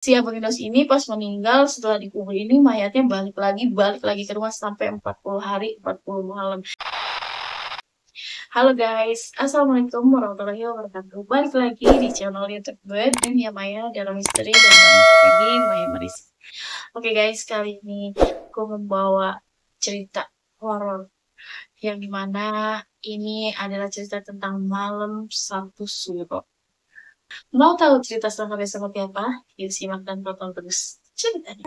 Si Abang Indos ini pas meninggal setelah dikubur ini mayatnya balik lagi ke rumah sampai 40 hari 40 malam. Halo guys, assalamualaikum warahmatullahi wabarakatuh. Balik lagi di channel YouTube gue Dunia Maya dalam Misteri dan Strategi Maya Marisi. Oke guys, kali ini gue membawa cerita horor yang dimana ini adalah cerita tentang malam satu suro. Mau tahu cerita selengkapnya seperti apa? Yuk simak dan tonton terus ceritanya.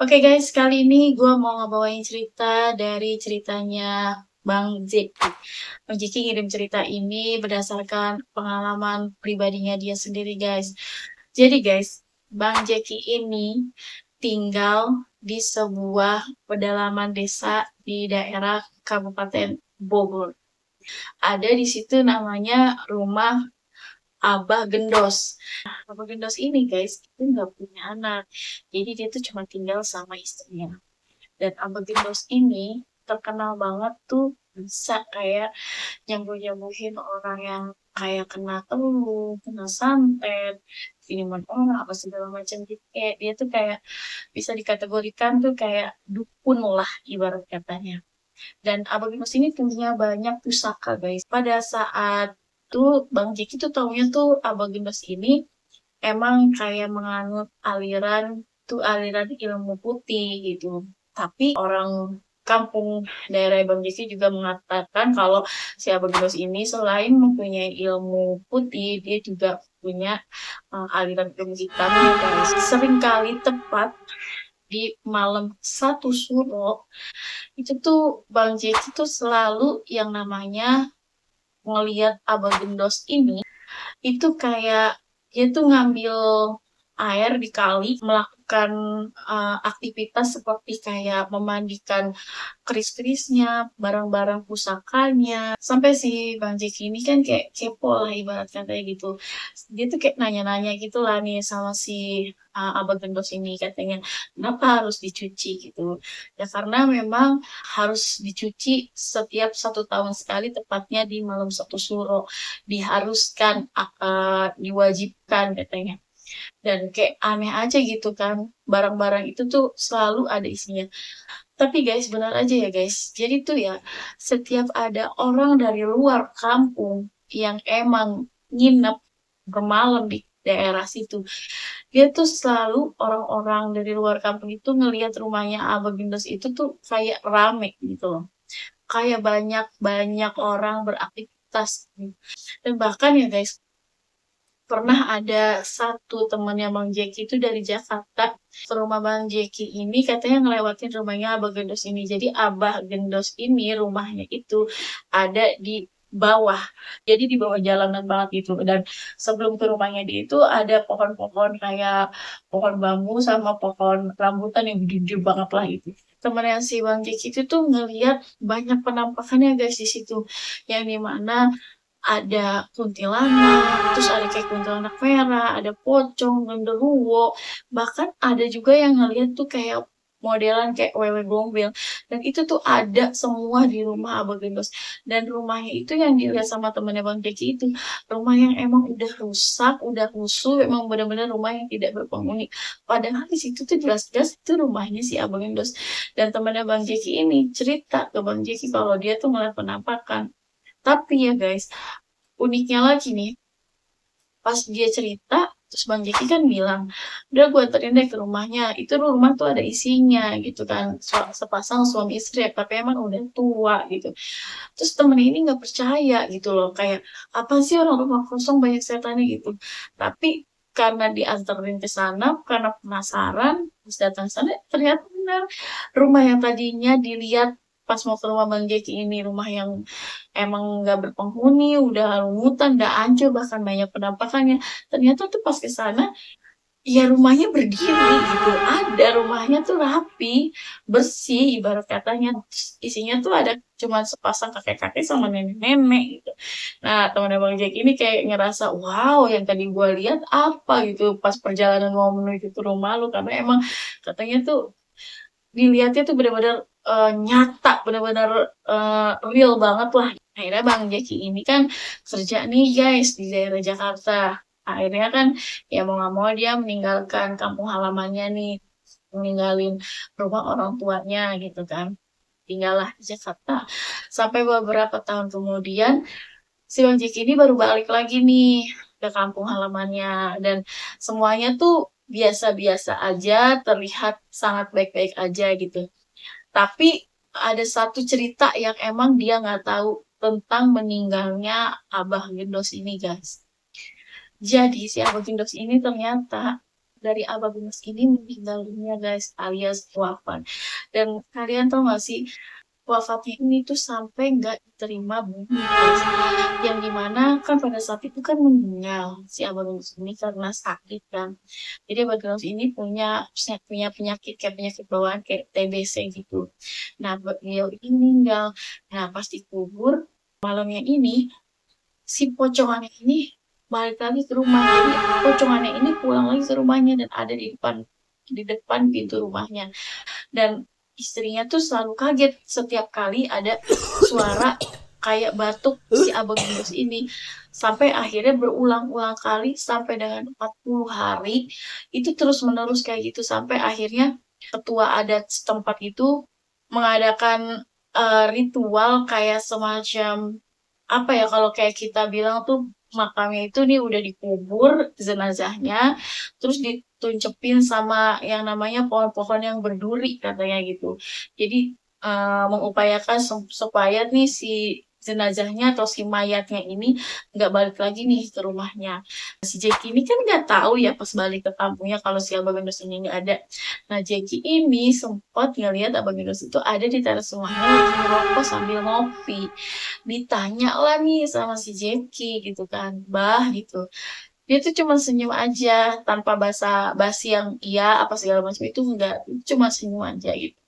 Oke guys, kali ini gue mau ngebawain cerita dari ceritanya Bang Zeki. Bang Zeki ngirim cerita ini berdasarkan pengalaman pribadinya dia sendiri guys. Jadi guys, Bang Zeki ini tinggal di sebuah pedalaman desa di daerah Kabupaten Bogor. Ada di situ namanya rumah Abah Gendos. Abah Gendos ini guys, itu nggak punya anak. Jadi dia tuh cuma tinggal sama istrinya. Dan Abah Gendos ini terkenal banget tuh bisa kayak nyembuh-nyembuhin orang yang kayak kena teluh, kena santet, minuman orang, apa segala macam gitu. Kayak dia tuh kayak bisa dikategorikan tuh kayak dukun lah ibarat katanya. Dan Abang Yunus ini punya banyak pusaka guys. Pada saat tuh Bang Jeki tuh taunya tuh Abang Yunus ini emang kayak menganut aliran ilmu putih gitu. Tapi orang kampung daerah Bang Jeki juga mengatakan kalau si Abang Yunus ini selain mempunyai ilmu putih, dia juga punya aliran ilmu hitam ya guys. Seringkali tepat di malam satu suro itu tuh Bang Jeki tuh selalu yang namanya ngelihat Abah Gendos ini itu kayak dia tuh ngambil air di kali melakukan aktivitas seperti kayak memandikan keris-kerisnya, barang-barang pusakanya. Sampai si Bang Jeki ini kan kayak kepo lah ibarat katanya gitu. Dia tuh kayak nanya-nanya gitu lah nih sama si Abah Gendos ini katanya, kenapa harus dicuci gitu. Ya karena memang harus dicuci setiap 1 tahun sekali, tepatnya di malam satu suro. Diharuskan, diwajibkan katanya. Dan kayak aneh aja gitu kan, barang-barang itu tuh selalu ada isinya. Tapi guys, benar aja ya guys. Jadi tuh ya, setiap ada orang dari luar kampung yang emang nginep bermalam di daerah situ, dia tuh selalu orang-orang dari luar kampung itu ngelihat rumahnya Abah Gindos itu tuh kayak rame gitu loh. Kayak banyak-banyak orang beraktivitas. Dan bahkan ya guys, pernah ada satu temannya Bang Jeki itu dari Jakarta ke rumah Bang Jeki ini katanya ngelewatin rumahnya Abah Gendos ini. Jadi Abah Gendos ini rumahnya itu ada di bawah. Jadi di bawah jalanan banget gitu. Dan sebelum ke rumahnya dia itu ada pohon-pohon kayak pohon bambu sama pohon rambutan yang gede banget lah itu. Temennya si Bang Jeki itu tuh ngeliat banyak penampakannya guys di situ. Yang dimana ada kuntilanak, terus ada kayak kuntilanak merah, ada pocong, genderuwo, bahkan ada juga yang ngeliat tuh kayak modelan kayak wewe gombel, dan itu tuh ada semua di rumah Abah Gendos. Dan rumahnya itu yang dilihat sama temennya Bang Jeki itu rumah yang emang udah rusak, udah rusuh, emang benar-benar rumah yang tidak berpenghuni. Padahal di situ tuh jelas-jelas itu rumahnya si Abang Gendos. Dan temennya Bang Jeki ini cerita ke Bang Jeki kalau dia tuh ngeliat penampakan. Tapi ya guys, uniknya lagi nih, pas dia cerita, terus Bang Jeki kan bilang, udah gue anterin deh ke rumahnya. Itu rumah tuh ada isinya gitu kan, sepasang suami istri, tapi emang udah tua gitu. Terus temen ini nggak percaya gitu loh, kayak apa sih orang rumah kosong banyak setannya gitu. Tapi karena dianterin ke sana, karena penasaran, terus datang ke sana, ternyata benar rumah yang tadinya dilihat pas mau ke rumah Bang Jeki ini rumah yang emang nggak berpenghuni, udah rumutan, udah hancur, bahkan banyak penampakannya. Ternyata tuh pas ke sana, ya rumahnya berdiri gitu. Ada rumahnya tuh rapi, bersih, ibarat katanya. Terus isinya tuh ada cuma sepasang kakek-kakek sama nenek-nenek gitu. Nah, teman Bang Jack ini kayak ngerasa, wow, yang tadi gue lihat apa gitu pas perjalanan mau menuju ke rumah lu. Karena emang katanya tuh dilihatnya tuh bener-bener nyata, bener-bener real banget lah. Akhirnya Bang Jeki ini kan kerja nih guys di daerah Jakarta. Akhirnya kan ya mau nggak mau dia meninggalkan kampung halamannya nih, meninggalin rumah orang tuanya gitu kan. Tinggallah di Jakarta. Sampai beberapa tahun kemudian si Bang Jeki ini baru balik lagi nih ke kampung halamannya dan semuanya tuh biasa-biasa aja, terlihat sangat baik-baik aja gitu. Tapi ada satu cerita yang emang dia nggak tahu tentang meninggalnya Abah Gindos ini, guys. Jadi si Abah Gindos ini ternyata dari Abah Gindos ini meninggal dunia, guys, alias wafat. Dan kalian tahu gak sih, wafatnya ini tuh sampai nggak diterima bumi, guys. Yang dimana kan pada saat itu kan meninggal si Abah Gindos ini karena sakit kan. Jadi Abah Gindos ini punya penyakit kayak penyakit bawaan kayak TBC gitu. Nah, beliau ini meninggal. Nah, pas dikubur malamnya ini si pocongannya ini balik lagi ke rumah. Jadi pocongannya ini pulang lagi ke rumahnya dan ada di depan pintu rumahnya. Dan istrinya tuh selalu kaget setiap kali ada suara kayak batuk si Abang Gendus ini. Sampai akhirnya berulang-ulang kali sampai dengan 40 hari itu terus-menerus kayak gitu sampai akhirnya ketua adat setempat itu mengadakan ritual kayak semacam apa ya kalau kayak kita bilang tuh makamnya itu nih udah dikubur jenazahnya terus dituncepin sama yang namanya pohon-pohon yang berduri katanya gitu. Jadi mengupayakan supaya nih si jenazahnya atau si mayatnya ini nggak balik lagi nih ke rumahnya. Si Jeki ini kan nggak tahu ya pas balik ke kampungnya kalau si Abang Gendus ini nggak ada. Nah Jeki ini sempat ngeliat Abang Gendus itu ada di teras rumahnya lagi ngerokok sambil ngopi. Ditanya lah nih sama si Jeki gitu kan, bah gitu. Dia tuh cuma senyum aja tanpa basa-basi yang iya apa segala macam itu enggak, cuma senyum aja gitu.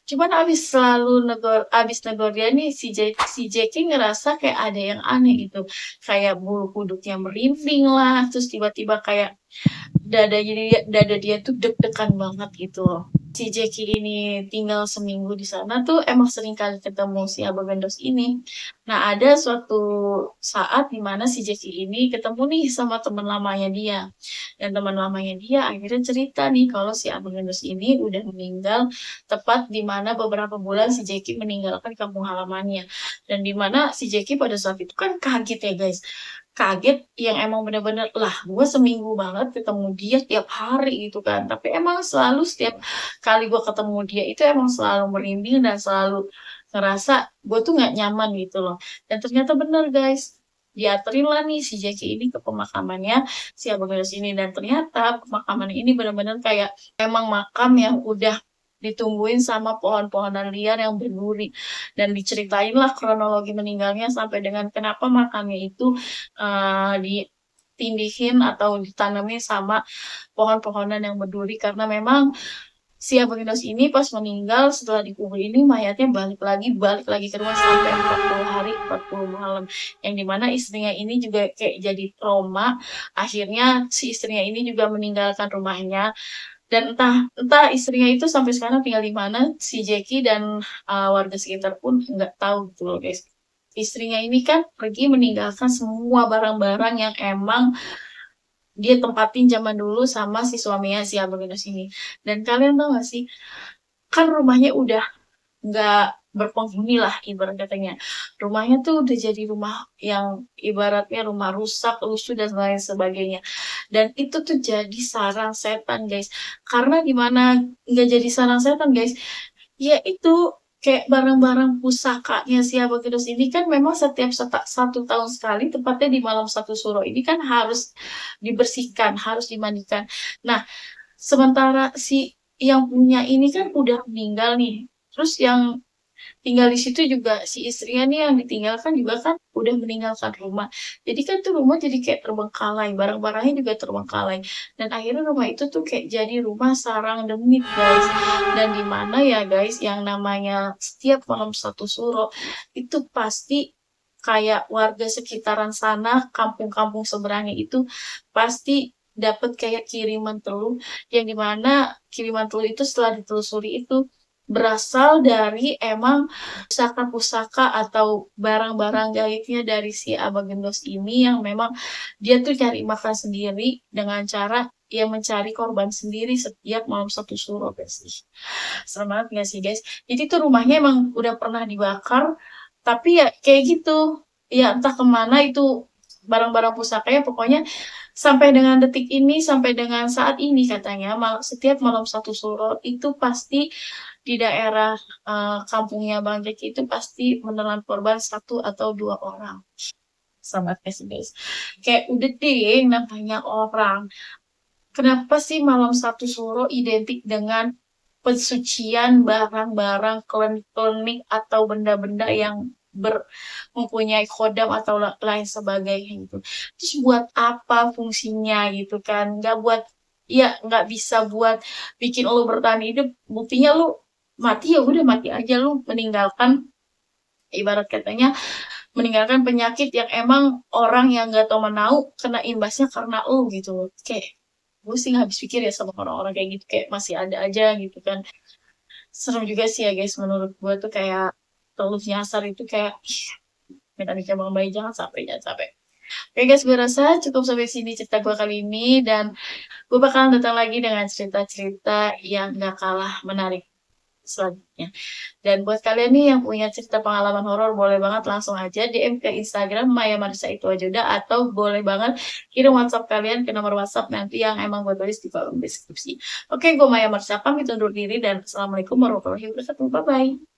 Cuman abis negor dia nih si Jeki ngerasa kayak ada yang aneh gitu. Kayak bulu kuduknya merinding lah, terus tiba-tiba kayak dada dia tuh deg-degan banget gitu loh. Si Jeki ini tinggal seminggu di sana tuh emang sering kali ketemu si Abang Gandos ini. Nah ada suatu saat dimana si Jeki ini ketemu nih sama teman lamanya dia. Dan teman lamanya dia akhirnya cerita nih kalau si Abang Gandos ini udah meninggal tepat di mana beberapa bulan si Jeki meninggalkan kampung halamannya. Dan di mana si Jeki pada saat itu kan kaget ya guys, kaget yang emang bener-bener lah gue seminggu banget ketemu dia tiap hari gitu kan tapi emang selalu setiap kali gue ketemu dia itu emang selalu merinding dan selalu ngerasa gue tuh nggak nyaman gitu loh dan ternyata bener guys dianterin lah nih si Jackie ini ke pemakamannya si Abang Ganes ini dan ternyata pemakaman ini bener-bener kayak emang makam yang udah ditungguin sama pohon-pohonan liar yang berduri dan diceritain lah kronologi meninggalnya sampai dengan kenapa makamnya itu ditindihin atau ditanamin sama pohon-pohonan yang berduri karena memang si Abang Inos ini pas meninggal setelah dikubur ini mayatnya balik lagi ke rumah sampai 40 hari 40 malam yang dimana istrinya ini juga kayak jadi trauma akhirnya si istrinya ini juga meninggalkan rumahnya dan entah istrinya itu sampai sekarang tinggal di mana si Jackie dan warga sekitar pun nggak tahu gitu loh guys. Istrinya ini kan pergi meninggalkan semua barang-barang yang emang dia tempatin zaman dulu sama si suaminya si Abang Yunus ini. Dan kalian tahu gak sih, kan rumahnya udah nggak berpenghuni lah ibarat katanya. Rumahnya tuh udah jadi rumah yang ibaratnya rumah rusak, lusuh dan lain sebagainya. Dan itu tuh jadi sarang setan guys. Karena gimana nggak jadi sarang setan guys? Ya itu kayak barang-barang pusakanya si Abang Kidus ini kan memang setiap 1 tahun sekali, tepatnya di malam satu suro ini kan harus dibersihkan, harus dimandikan. Nah, sementara si yang punya ini kan udah meninggal nih. Terus yang tinggal di situ juga si istrinya nih yang ditinggalkan juga kan udah meninggalkan rumah. Jadi kan tuh rumah jadi kayak terbengkalai, barang-barangnya juga terbengkalai. Dan akhirnya rumah itu tuh kayak jadi rumah sarang demit guys. Dan di mana ya guys yang namanya setiap malam satu suro itu pasti kayak warga sekitaran sana, kampung-kampung seberangnya itu pasti dapat kayak kiriman telur yang dimana kiriman telur itu setelah ditelusuri itu berasal dari emang pusaka-pusaka atau barang-barang gaibnya dari si Abah Gendos ini yang memang dia tuh cari makan sendiri dengan cara ya mencari korban sendiri setiap malam satu suro guys. Serem banget gak sih guys? Jadi tuh rumahnya emang udah pernah dibakar, tapi ya kayak gitu. Ya entah kemana itu barang-barang pusakanya, pokoknya sampai dengan detik ini, sampai dengan saat ini katanya, setiap malam satu suro itu pasti di daerah kampungnya Bang Jeki itu pasti menelan korban satu atau dua orang. Sama guys, guys. Kayak udah deh namanya orang. Kenapa sih malam satu suro identik dengan pensucian barang-barang klinik atau benda-benda yang mempunyai kodam atau lain sebagainya gitu. Terus buat apa fungsinya gitu kan? Nggak buat, ya nggak bisa buat bikin lo bertahan hidup. Buktinya lo mati ya udah mati aja, lo meninggalkan, ibarat katanya meninggalkan penyakit yang emang orang yang nggak tahu menau kena imbasnya karena lo gitu loh. Kayak gue sih nggak habis pikir ya sama orang-orang kayak gitu, kayak masih ada aja gitu kan. Serem juga sih ya guys, menurut gue tuh kayak terlalu nyasar itu kayak ih, minta dicabang bayi jangan sampai. Oke guys, gue rasa cukup sampai sini cerita gue kali ini, dan gue bakalan datang lagi dengan cerita-cerita yang gak kalah menarik selanjutnya. Dan buat kalian nih yang punya cerita pengalaman horor, boleh banget langsung aja DM ke Instagram Maya Marisa itu aja udah, atau boleh banget kirim WhatsApp kalian ke nomor WhatsApp nanti yang emang gue tulis di kolom deskripsi. Oke, gue Maya Marisa pamit undur diri dan assalamualaikum warahmatullahi wabarakatuh. Bye bye.